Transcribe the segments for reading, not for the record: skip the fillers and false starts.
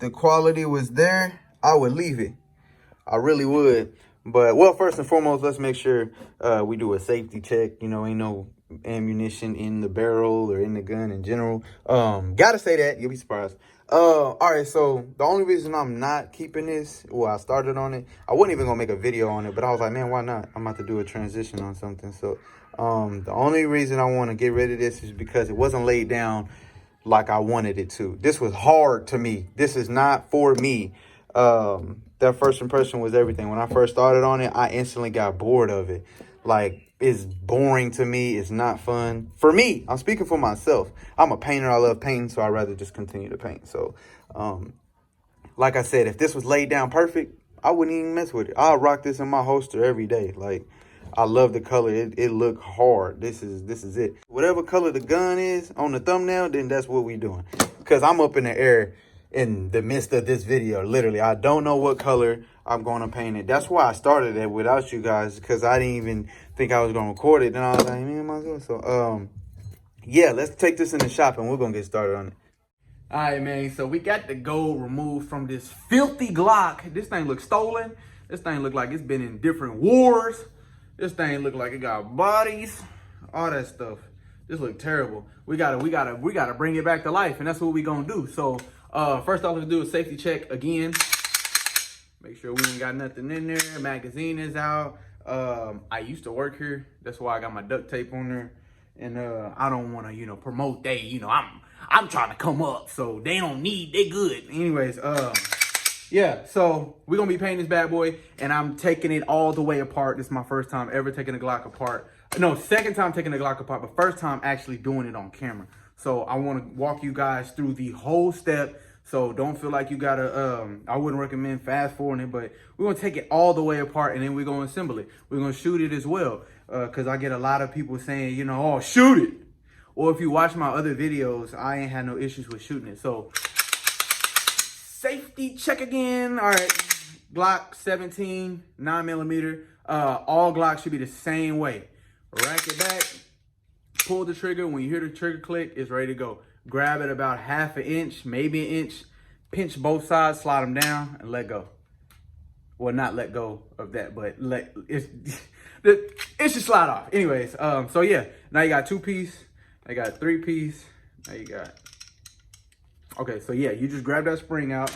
the quality was there, I would leave it. I really would. But, well, first and foremost, let's make sure we do a safety check. You know, ain't no ammunition in the barrel or in the gun in general. Gotta say that. You'll be surprised. All right, so the only reason I'm not keeping this, well, I started on it. I wasn't even going to make a video on it, but I was like, man, why not? I'm about to do a transition on something. So the only reason I want to get rid of this is because it wasn't laid down like I wanted it to. This was hard to me. This is not for me. That first impression was everything. When I first started on it, I instantly got bored of it. Like, it's boring to me. It's not fun. For me, I'm speaking for myself. I'm a painter. I love painting, so I'd rather just continue to paint. So, like I said, if this was laid down perfect, I wouldn't even mess with it. I'll rock this in my holster every day. Like, I love the color. It look hard. This is it. Whatever color the gun is on the thumbnail, then that's what we doing. Because I'm up in the air in the midst of this video. Literally, I don't know what color I'm going to paint it. That's why I started it without you guys, because I didn't even think I was going to record it. Then I was like, man, myself. So, yeah, let's take this in the shop and we're going to get started on it. All right, man. So we got the gold removed from this filthy Glock. This thing looks stolen. This thing look like it's been in different wars. This thing look like it got bodies, all that stuff. This look terrible. We gotta bring it back to life, and that's what we gonna do. So, first off, let's do a safety check again. Make sure we ain't got nothing in there. Magazine is out. I used to work here. That's why I got my duct tape on there. And I don't want to, promote I'm trying to come up, so they good. Anyways, yeah, so we're going to be painting this bad boy, and I'm taking it all the way apart. This is my first time ever taking a Glock apart. No, second time taking a Glock apart, but first time actually doing it on camera. So I want to walk you guys through the whole step. So don't feel like you got to, I wouldn't recommend fast forwarding it, but we're going to take it all the way apart, and then we're going to assemble it. We're going to shoot it as well, because I get a lot of people saying, oh, shoot it. Or if you watch my other videos, I ain't had no issues with shooting it. So safety check again. All right, Glock 17, 9mm. All Glocks should be the same way. Rack it back, pull the trigger. When you hear the trigger click, it's ready to go. Grab it about ½ an inch, maybe an inch. Pinch both sides, slide them down, and let go. Well, not let go of that, but it should slide off. Anyways, so yeah, now you got 2-piece. I got 3-piece. Now you got. Okay, so yeah, you just grab that spring out,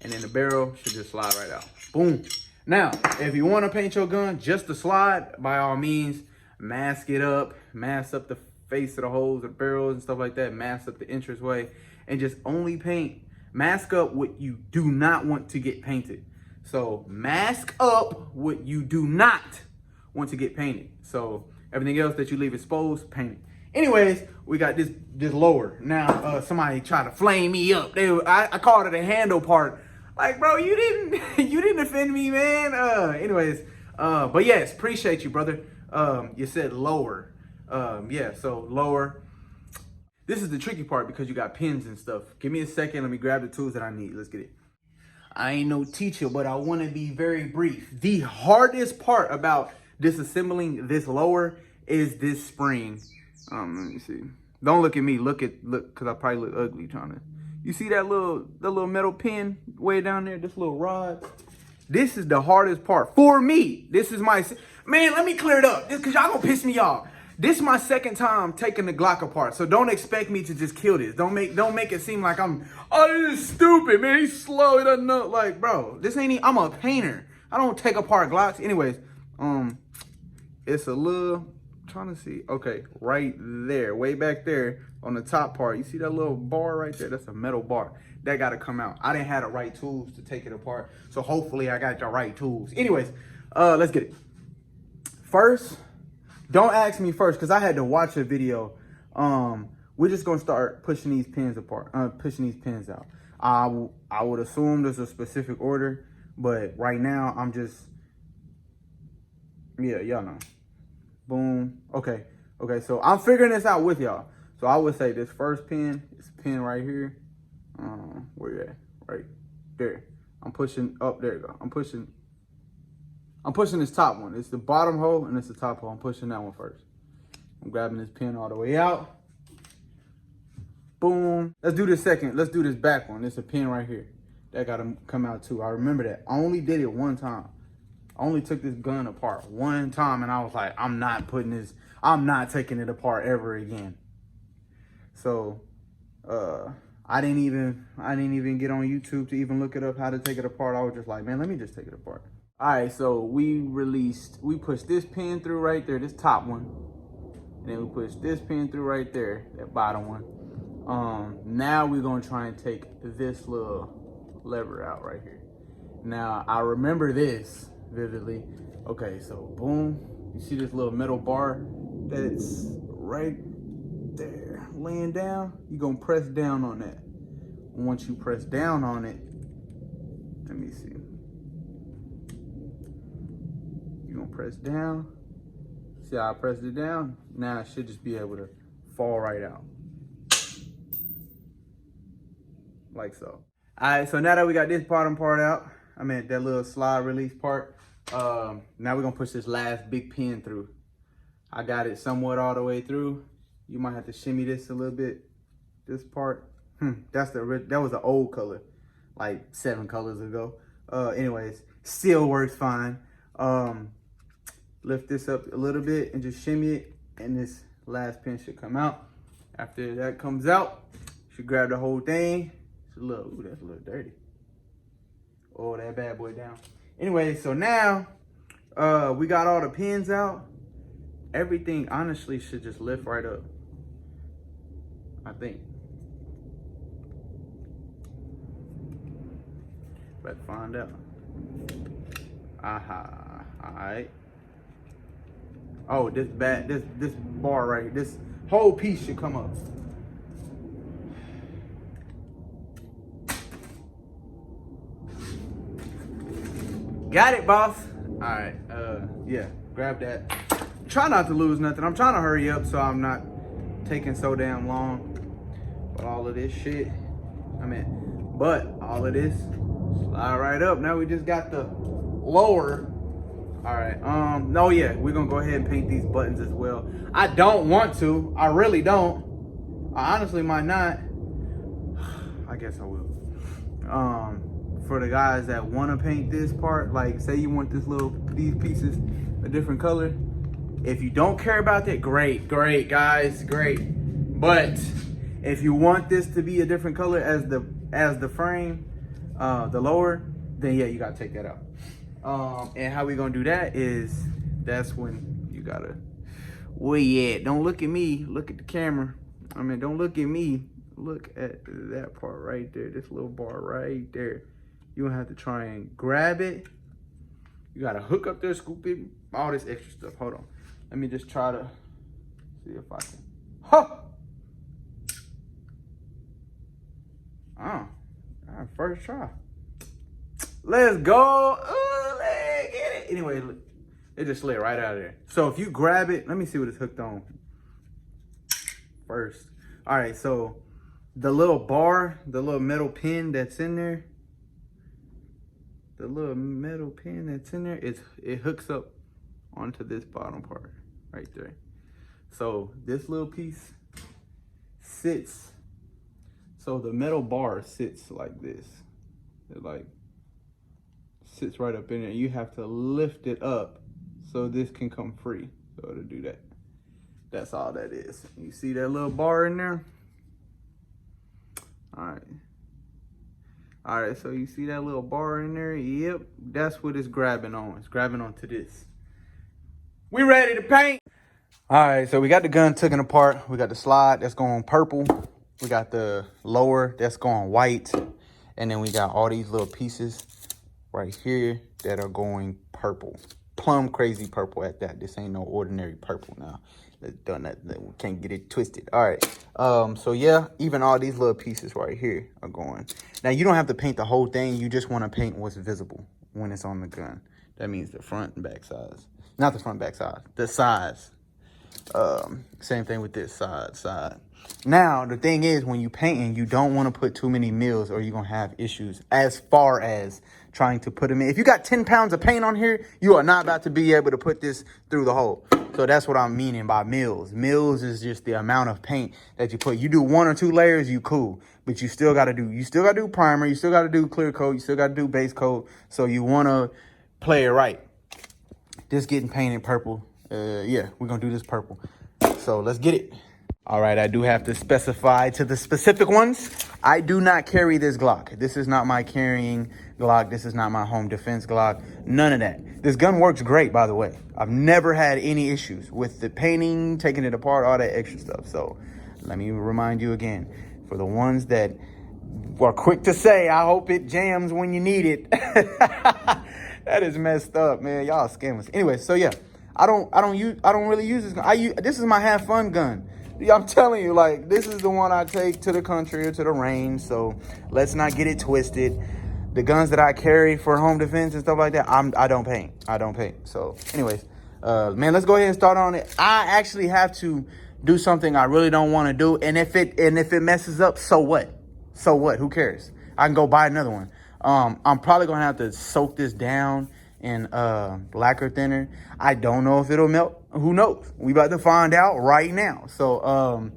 and then the barrel should just slide right out. Boom. Now, if you want to paint your gun just to slide, by all means, mask it up, mask up the face of the holes of the barrels and stuff like that, mask up the entranceway, and just only paint, mask up what you do not want to get painted. So mask up what you do not want to get painted. So everything else that you leave exposed, paint it. Anyways, we got this lower. Now, somebody tried to flame me up. I called it a handle part. Like, bro, you didn't offend me, man. Anyways, but yes, appreciate you, brother. You said lower. Yeah, so lower. This is the tricky part because you got pins and stuff. Give me a second. Let me grab the tools that I need. Let's get it. I ain't no teacher, but I want to be very brief. The hardest part about disassembling this lower is this spring. Let me see. Don't look at me. Look, because I probably look ugly trying to. You see that little metal pin way down there? This little rod. This is the hardest part for me. This is my man. Let me clear it up, because y'all gonna piss me off. This is my second time taking the Glock apart, so don't expect me to just kill this. Don't make it seem like this is stupid, man. He's slow. He doesn't know. Like, bro, this ain't. I'm a painter. I don't take apart Glocks. Anyways, it's a little. Trying to see. Okay, right there, way back there on the top part. You see that little bar right there? That's a metal bar. That got to come out. I didn't have the right tools to take it apart, so hopefully I got the right tools. Anyways, let's get it. First, don't ask me first because I had to watch a video. We're just gonna start pushing these pins apart, pushing these pins out. I would assume there's a specific order, but right now I'm just, yeah, y'all know. Boom. Okay, so I'm figuring this out with y'all. So I would say this first pin, this pin right here. Where you at? Right there. I'm pushing up. There you go. I'm pushing this top one. It's the bottom hole and it's the top hole. I'm pushing that one first. I'm grabbing this pin all the way out. Boom. Let's do this second. Let's do this back one. It's a pin right here. that got to come out too. I remember that. I only did it one time. I only took this gun apart one time, and I was like, I'm not taking it apart ever again. So, I didn't even get on YouTube to even look it up how to take it apart. I was just like, man, let me just take it apart. All right, so we pushed this pin through right there, this top one. And then we pushed this pin through right there, that bottom one. Now we're gonna try and take this little lever out right here. Now, I remember this vividly. Okay, so boom, you see this little metal bar that's right there, laying down? You're gonna press down on that. Once you press down on it, let me see. You're gonna press down. See how I pressed it down? Now it should just be able to fall right out. Like so. All right, so now that we got this bottom part out, I mean that little slide release part, now we're gonna push this last big pin through. I got it somewhat all the way through. You might have to shimmy this a little bit. This part, that was an old color, like 7 colors ago. Anyways, still works fine. Lift this up a little bit and just shimmy it, and this last pin should come out. After that comes out, you should grab the whole thing. It's a little, ooh, that's a little dirty. Oh, that bad boy down. Anyway, so now we got all the pins out. Everything honestly should just lift right up, I think. Let's find out. Aha, all right. Oh, this bar right here, this whole piece should come up. Got it, boss. All right, yeah, grab that. Try not to lose nothing. I'm trying to hurry up so I'm not taking so damn long. But all of this shit, all of this, slide right up. Now we just got the lower. All right, no, yeah, we're gonna go ahead and paint these buttons as well. I don't want to, I really don't. I honestly might not. I guess I will. For the guys that wanna paint this part, like say you want these pieces a different color. If you don't care about that, great, guys, great. But if you want this to be a different color as the frame, the lower, then yeah, you gotta take that out. And how we gonna do that is, that's when you gotta, well, yeah, don't look at me, look at the camera. Don't look at me, look at that part right there, this little bar right there. You're gonna have to try and grab it. You gotta hook up there, scoop it, all this extra stuff. Hold on. Let me just try to see if I can. Huh! First try. Let's go. Let's get it. Anyway, look, it just slid right out of there. So if you grab it, let me see what it's hooked on first. All right, so the little bar, the little metal pin that's in there, it hooks up onto this bottom part right there. So this little piece sits, so the metal bar sits like this. It like sits right up in there. You have to lift it up so this can come free. So to do that, that's all that is. You see that little bar in there? All right, so you see that little bar in there? Yep, that's what it's grabbing on. It's grabbing onto this. We ready to paint. All right, so we got the gun taken apart. We got the slide that's going purple. We got the lower that's going white. And then we got all these little pieces right here that are going purple. Plum crazy purple at that. This ain't no ordinary purple now. We can't get it twisted. All right. So yeah, even all these little pieces right here are going. Now you don't have to paint the whole thing. You just want to paint what's visible when it's on the gun. That means the front and back sides. Not the front, back side, the sides. Same thing with this side. Now, the thing is, when you painting, you don't want to put too many mils or you're going to have issues as far as trying to put them in. If you got 10 pounds of paint on here, you are not about to be able to put this through the hole. So that's what I'm meaning by mils. Mils is just the amount of paint that you put. You do 1 or 2 layers, you cool. But you still gotta do primer, you still gotta do clear coat, you still gotta do base coat. So you wanna play it right. This getting painted purple. Yeah, we're gonna do this purple. So let's get it. All right, I do have to specify to the specific ones. I do not carry this Glock. This is not my carrying Glock. This is not my home defense Glock. None of that. This gun works great, by the way. I've never had any issues with the painting, taking it apart, all that extra stuff. So let me remind you again, for the ones that are quick to say, I hope it jams when you need it. That is messed up, man. Y'all scammers. Anyway, so yeah, I don't really use this gun. This is my have fun gun. I'm telling you, like, this is the one I take to the country or to the range. So let's not get it twisted. The guns that I carry for home defense and stuff like that, I don't paint. I don't paint. So anyways, man, let's go ahead and start on it. I actually have to do something I really don't want to do. And if it messes up, so what? So what? Who cares? I can go buy another one. I'm probably going to have to soak this down in lacquer thinner. I don't know if it'll melt. Who knows? We about to find out right now. So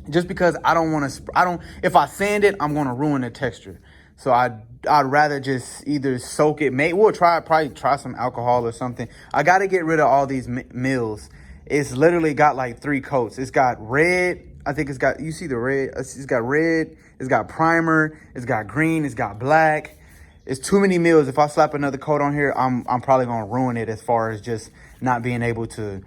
just because I don't want to, if I sand it, I'm going to ruin the texture. So I'd rather just either soak it. We'll probably try some alcohol or something. I got to get rid of all these mils. It's literally got like 3 coats. It's got red. I think it's got, you see the red. It's got red. It's got primer. It's got green. It's got black. It's too many mils. If I slap another coat on here, I'm probably going to ruin it as far as just not being able to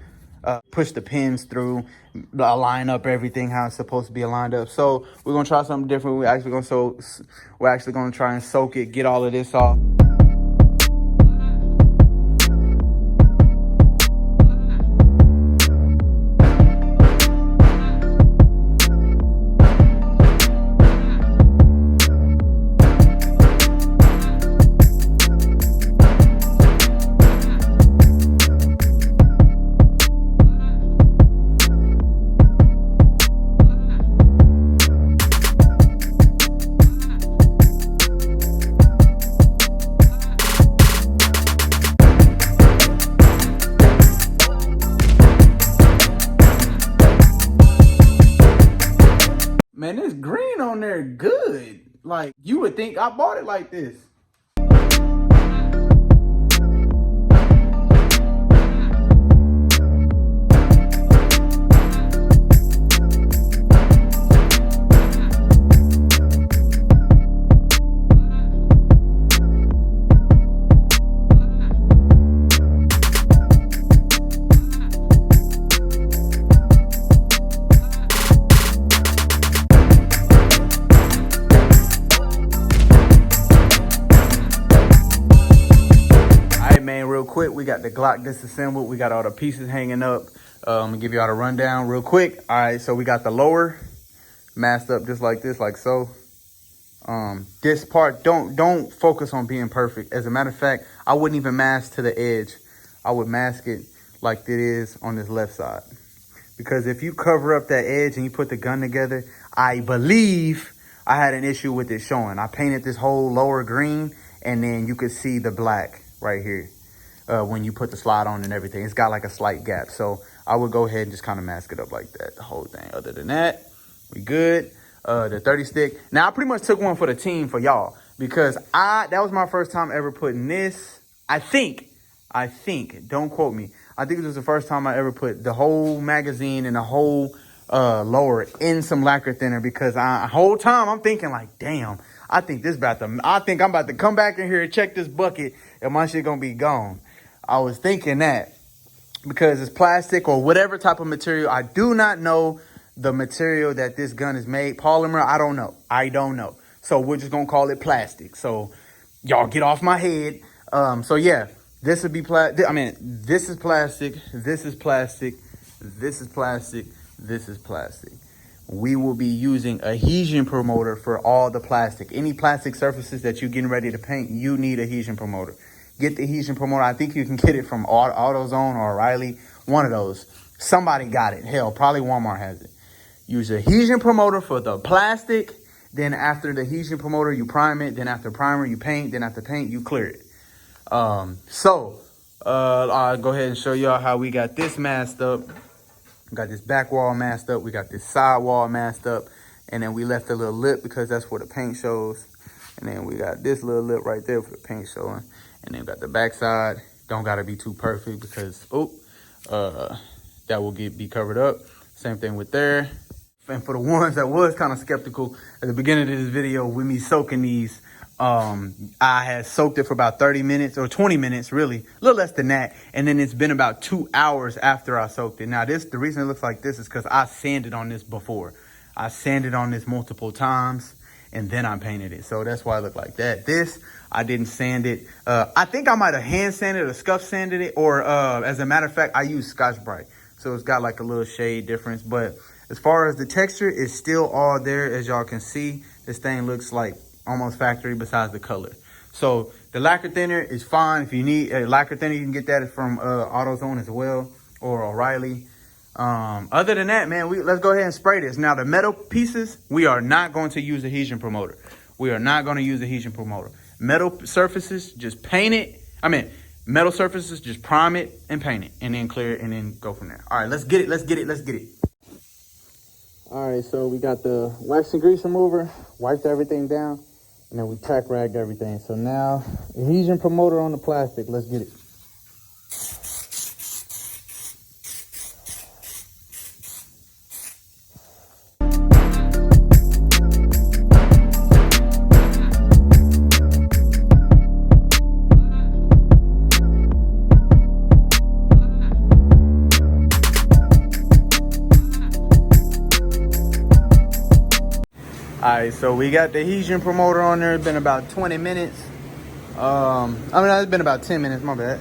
push the pins through, line up everything how it's supposed to be aligned up. So we're going to try something different. We're actually going to try and soak it, get all of this off. Man, this green on there good. Like, you would think I bought it like this. Real quick, we got the Glock disassembled. We got all the pieces hanging up. I'm gonna give you all the rundown real quick. All right, so we got the lower masked up just like this, like so. This part, don't focus on being perfect. As a matter of fact, I wouldn't even mask to the edge. I would mask it like it is on this left side. Because if you cover up that edge and you put the gun together, I believe I had an issue with it showing. I painted this whole lower green, and then you could see the black right here. When you put the slide on and everything, it's got like a slight gap. So I would go ahead and just kind of mask it up like that, the whole thing. Other than that, we good. The 30 stick. Now I pretty much took one for the team for y'all because that was my first time ever putting this. I think, don't quote me. I think it was the first time I ever put the whole magazine and the whole lower in some lacquer thinner because the whole time I'm thinking like, damn, I think I'm about to come back in here and check this bucket and my shit gonna be gone. I was thinking that because it's plastic or whatever type of material. I do not know the material that this gun is made. Polymer, I don't know. So we're just going to call it plastic. So y'all get off my head. So yeah, this would be plastic. I mean, this is plastic. This is plastic. This is plastic. This is plastic. We will be using adhesion promoter for all the plastic. Any plastic surfaces that you're getting ready to paint, you need adhesion promoter. Get the adhesion promoter. I think you can get it from AutoZone or O'Reilly. One of those. Somebody got it. Hell, probably Walmart has it. Use the adhesion promoter for the plastic. Then after the adhesion promoter, you prime it. Then after primer, you paint. Then after paint, you clear it. So I'll go ahead and show y'all how we got this masked up. We got this back wall masked up. We got this side wall masked up. And then we left a little lip because that's where the paint shows. And then we got this little lip right there for the paint showing. And then we got the back side. Don't gotta be too perfect because, that will be covered up. Same thing with there. And for the ones that was kind of skeptical at the beginning of this video with me soaking these, I had soaked it for about 30 minutes or 20 minutes, really, a little less than that. And then it's been about 2 hours after I soaked it. Now the reason it looks like this is because I sanded on this before. I sanded on this multiple times and then I painted it. So that's why it looked like that. This, I didn't sand it. I think I might have hand sanded or scuff sanded it, or as a matter of fact, I used Scotch Brite. So it's got like a little shade difference, but as far as the texture, it's still all there. As y'all can see, this thing looks like almost factory besides the color. So the lacquer thinner is fine. If you need a lacquer thinner, you can get that from AutoZone as well, or O'Reilly. Other than that, man, let's go ahead and spray this. Now the metal pieces, we are not going to use adhesion promoter. We are not going to use adhesion promoter. Metal surfaces, just paint it. Metal surfaces, just prime it and paint it, and then clear it, and then go from there. All right, let's get it. Let's get it. All right, so we got the wax and grease remover, wiped everything down, and then we tack ragged everything. So now, adhesion promoter on the plastic. Let's get it. All right, so we got the adhesion promoter on there. It's been about 20 minutes. It's been about 10 minutes, my bad.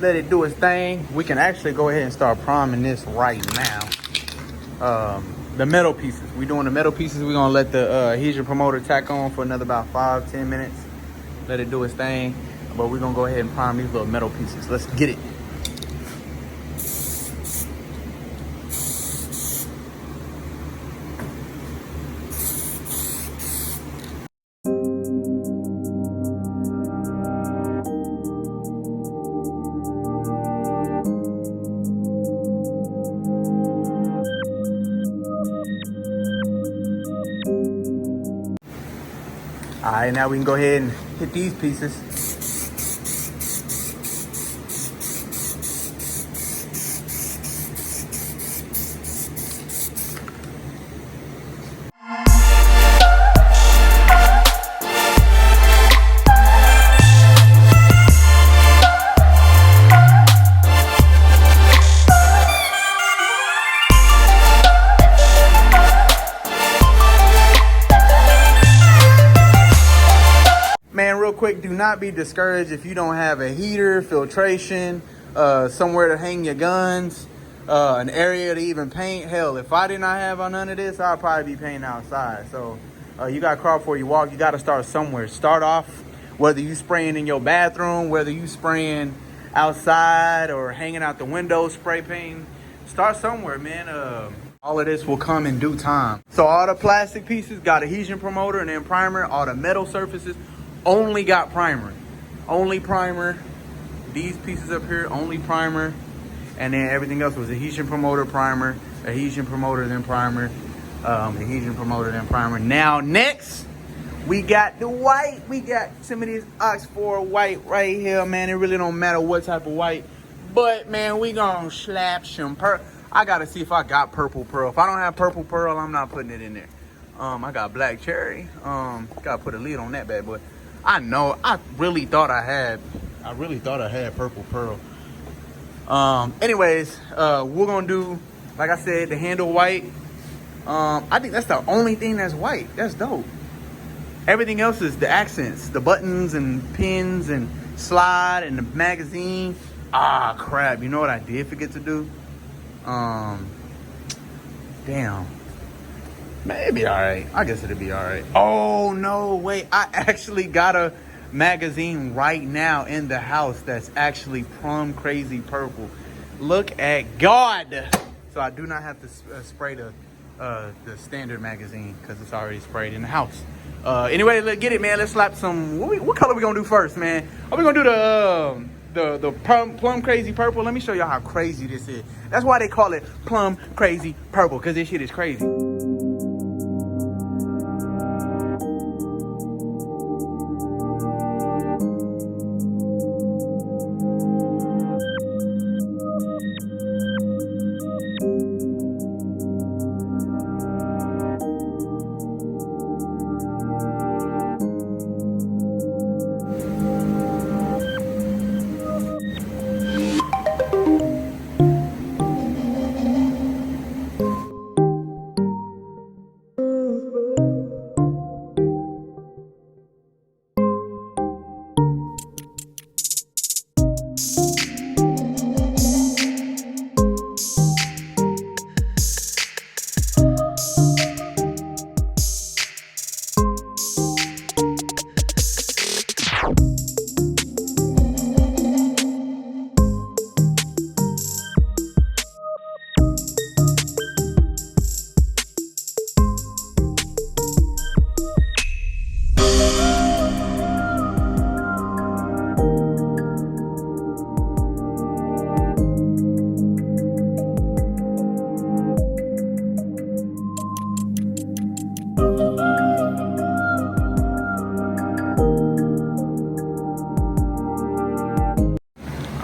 Let it do its thing. We can actually go ahead and start priming this right now. The metal pieces. We're doing the metal pieces. We're gonna let the adhesion promoter tack on for another about 5-10 minutes. Let it do its thing. But we're gonna go ahead and prime these little metal pieces. Let's get it. All right, now we can go ahead and hit these pieces. Man, real quick, do not be discouraged if you don't have a heater, filtration, somewhere to hang your guns, an area to even paint. Hell, if I did not have none of this, I'd probably be painting outside. So you got to crawl before you walk. You got to start somewhere. Start off, whether you spraying in your bathroom, whether you spraying outside or hanging out the window, spray painting. Start somewhere, man. All of this will come in due time. So all the plastic pieces got adhesion promoter and then primer. All the metal surfaces only got primer. Only primer. These pieces up here, only primer. And then everything else was adhesion promoter, primer, adhesion promoter, then primer, adhesion promoter, then primer. Now next, we got the white. We got some of this Oxford white right here, man. It really don't matter what type of white. But man, we gonna slap some purple. I gotta see if I got purple pearl. If I don't have purple pearl, I'm not putting it in there. I got black cherry. Gotta put a lid on that bad boy. I really thought I had purple pearl. Anyways, we're gonna do, like I said, the handle white. I think that's the only thing that's white. That's dope. Everything else is the accents, the buttons and pins and slide and the magazine. Ah, crap. You know what I did forget to do? Damn. Maybe all right. I guess it'll be all right. Oh, no, wait. I actually got a magazine right now in the house that's actually Plum Crazy Purple. Look at God. So I do not have to spray the the standard magazine because it's already sprayed in the house. Anyway, let's get it, man. Let's slap some. What color we gonna do first, man? Are we gonna do the plum crazy purple? Let me show y'all how crazy this is. That's why they call it plum crazy purple, because this shit is crazy.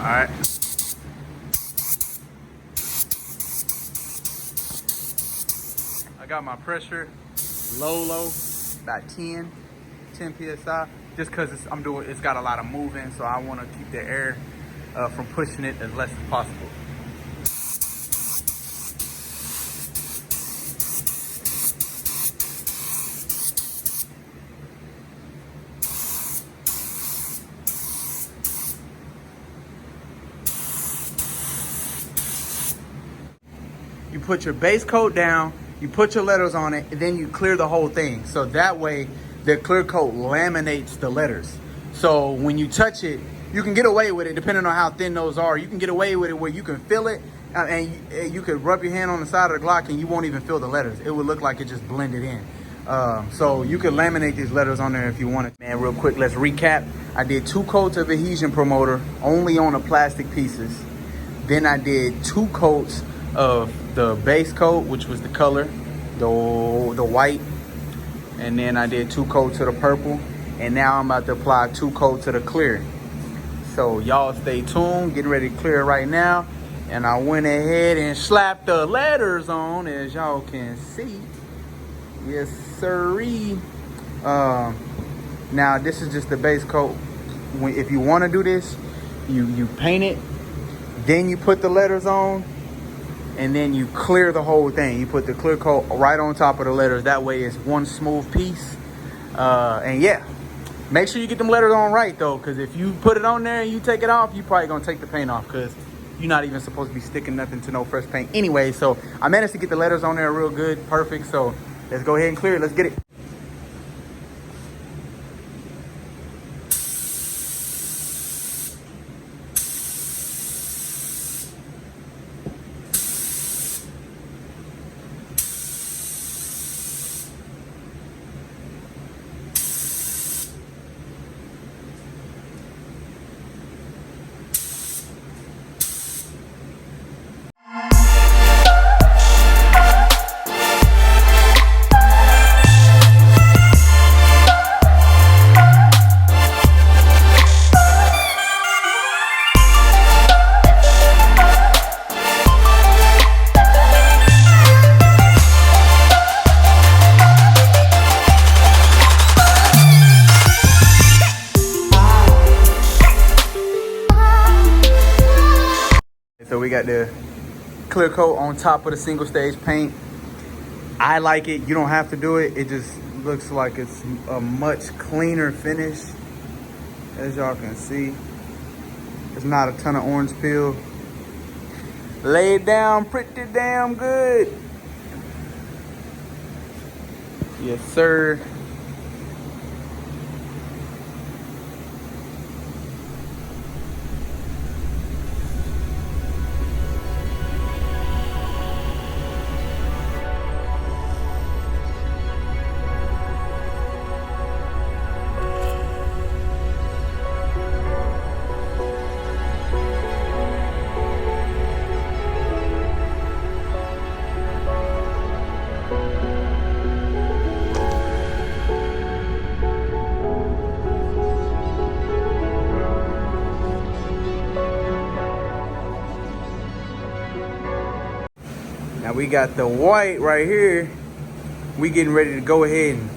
Alright. I got my pressure low, about 10 psi, just because it's got a lot of moving, so I want to keep the air from pushing it as less as possible. You put your base coat down, you put your letters on it, and then you clear the whole thing. So that way, the clear coat laminates the letters. So when you touch it, you can get away with it, depending on how thin those are. You can get away with it where you can feel it, and you could rub your hand on the side of the Glock and you won't even feel the letters. It would look like it just blended in. So you could laminate these letters on there if you wanted. Man, real quick, let's recap. I did 2 coats of adhesion promoter only on the plastic pieces. Then I did 2 coats of the base coat, which was the color, the white, and then I did 2 coats of the purple, and now I'm about to apply 2 coats of the clear. So y'all stay tuned, getting ready to clear it right now. And I went ahead and slapped the letters on, as y'all can see. Yes sirree. Now this is just the base coat. If you want to do this, you paint it, then you put the letters on, and then you clear the whole thing. You put the clear coat right on top of the letters. That way it's one smooth piece. And yeah, make sure you get them letters on right though, because if you put it on there and you take it off, you probably gonna take the paint off, because you're not even supposed to be sticking nothing to no fresh paint anyway. So I managed to get the letters on there real good, perfect. So let's go ahead and clear it. Let's get it. So we got the clear coat on top of the single stage paint. I like it. You don't have to do it. It just looks like it's a much cleaner finish. As y'all can see, there's not a ton of orange peel. Laid down pretty damn good. Yes, sir. Now we got the white right here. We getting ready to go ahead and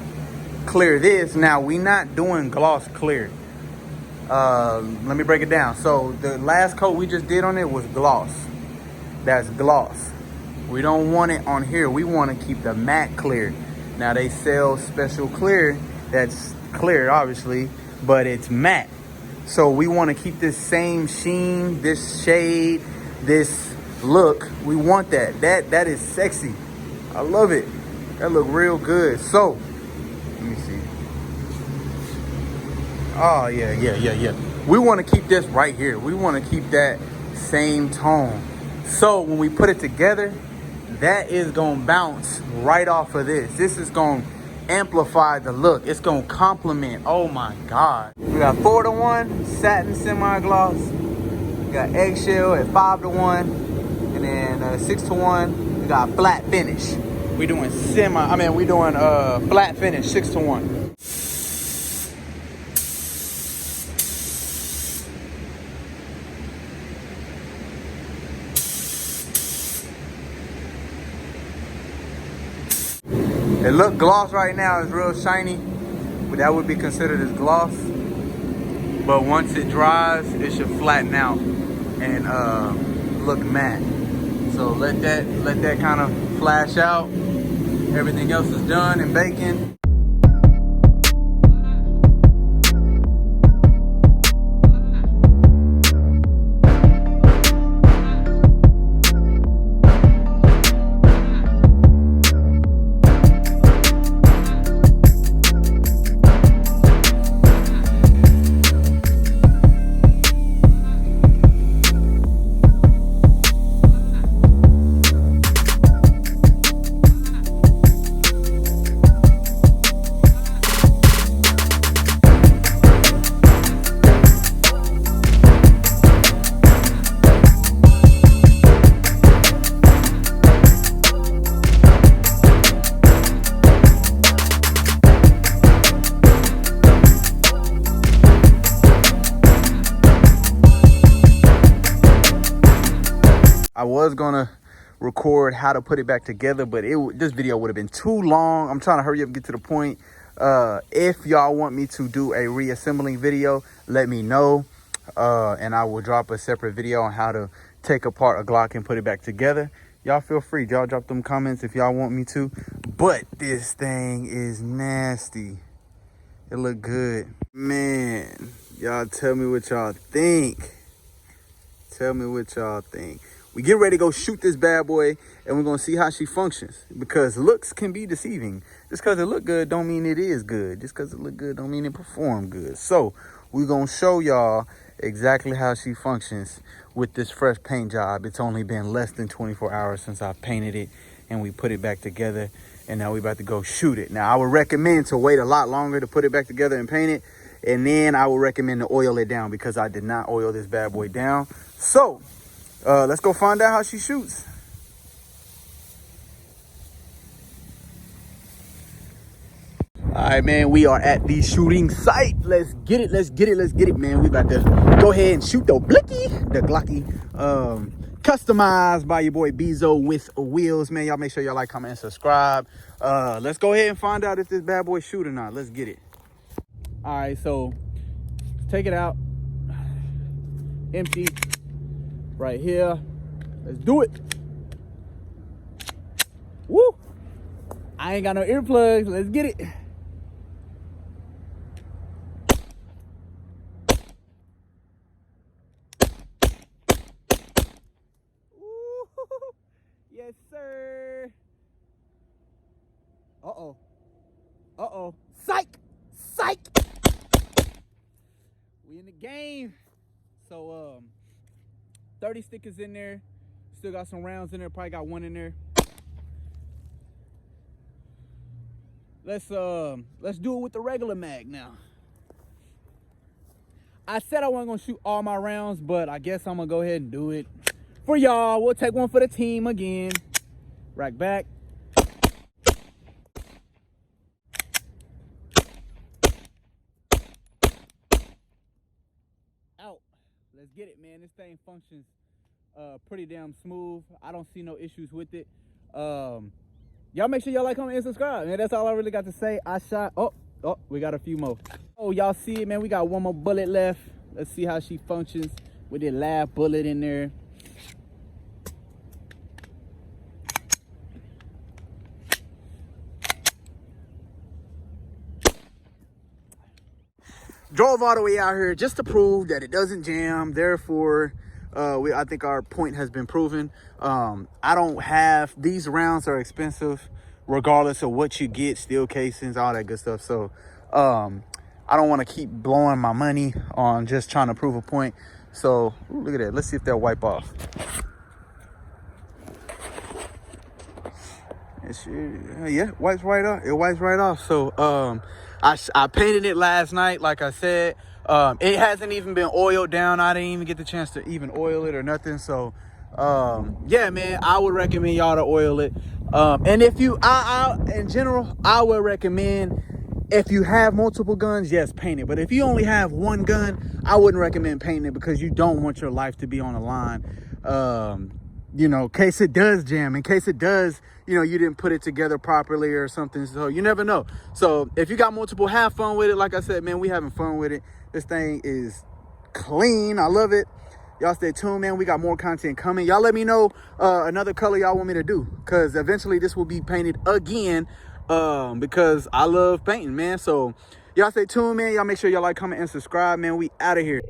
clear this. Now we not doing gloss clear. Let me break it down. So the last coat we just did on it was gloss. That's gloss. We don't want it on here. We want to keep the matte clear. Now they sell special clear that's clear, obviously, but it's matte. So we want to keep this same sheen, this shade, this look. We want that. That is sexy. I love it. That look real good. So let me see. Oh yeah. We want to keep this right here. We want to keep that same tone. So when we put it together, that is gonna bounce right off of this. This is gonna amplify the look. It's gonna complement. Oh my God. We got 4-to-1 satin semi-gloss. We got eggshell at 5-to-1, and then 6-to-1. We got flat finish. We doing flat finish 6-to-1. It look gloss right now, it's real shiny, but that would be considered as gloss. But once it dries, it should flatten out and look matte. So let that kind of flash out. Everything else is done and baking. I was gonna record how to put it back together, but this video would have been too long. I'm trying to hurry up and get to the point. If y'all want me to do a reassembling video, let me know, and I will drop a separate video on how to take apart a Glock and put it back together. Y'all feel free. Y'all drop them comments if y'all want me to. But this thing is nasty. It look good. Man, y'all tell me what y'all think. Tell me what y'all think. We get ready to go shoot this bad boy, and we're gonna see how she functions, because looks can be deceiving. Just because it look good don't mean it is good. Just because it look good don't mean it perform good. So we're gonna show y'all exactly how she functions with this fresh paint job. It's only been less than 24 hours since I painted it and we put it back together, and now we about to go shoot it. Now I would recommend to wait a lot longer to put it back together and paint it, and then I would recommend to oil it down, because I did not oil this bad boy down. So let's go find out how she shoots. All right, man, we are at the shooting site. Let's get it, man. We about to go ahead and shoot the Glocky, customized by your boy Bezo with wheels, man. Y'all make sure y'all like, comment, and subscribe. Let's go ahead and find out if this bad boy shoot or not. Let's get it. All right, so take it out. Empty. Right here. Let's do it. Woo! I ain't got no earplugs. Let's get it. Woo! Yes, sir. Uh-oh. Uh-oh. Psych! Psych! We in the game. So, 30 stickers in there. Still got some rounds in there. Probably got one in there. Let's do it with the regular mag now. I said I wasn't gonna shoot all my rounds, but I guess I'm gonna go ahead and do it for y'all. We'll take one for the team again. Rack back. Out. Let's get it, man. This thing functions pretty damn smooth. I don't see no issues with it. Y'all make sure y'all like, comment, and subscribe, man. That's all I really got to say. I shot. Oh, we got a few more. Oh, y'all see it, man. We got one more bullet left. Let's see how she functions with the last bullet in there. Drove all the way out here just to prove that it doesn't jam. Therefore, I think our point has been proven. I don't have, these rounds are expensive regardless of what you get, steel casings, all that good stuff. So I don't want to keep blowing my money on just trying to prove a point. So ooh, look at that. Let's see if they'll wipe off. Yeah, wipes right off. It wipes right off. So I painted it last night, like I said. It hasn't even been oiled down. I didn't even get the chance to even oil it or nothing. So yeah, man, I would recommend y'all to oil it. And if you, in general, I would recommend, if you have multiple guns, yes, paint it. But if you only have one gun, I wouldn't recommend painting it, because you don't want your life to be on the line. You know, in case it does jam, in case it does, you know, you didn't put it together properly or something. So you never know. So if you got multiple, have fun with it. Like I said, man, we having fun with it. This thing is clean. I love it. Y'all stay tuned, man. We got more content coming. Y'all let me know another color y'all want me to do, because eventually this will be painted again, because I love painting, man. So y'all stay tuned, man. Y'all make sure y'all like, comment, and subscribe, man. We out of here.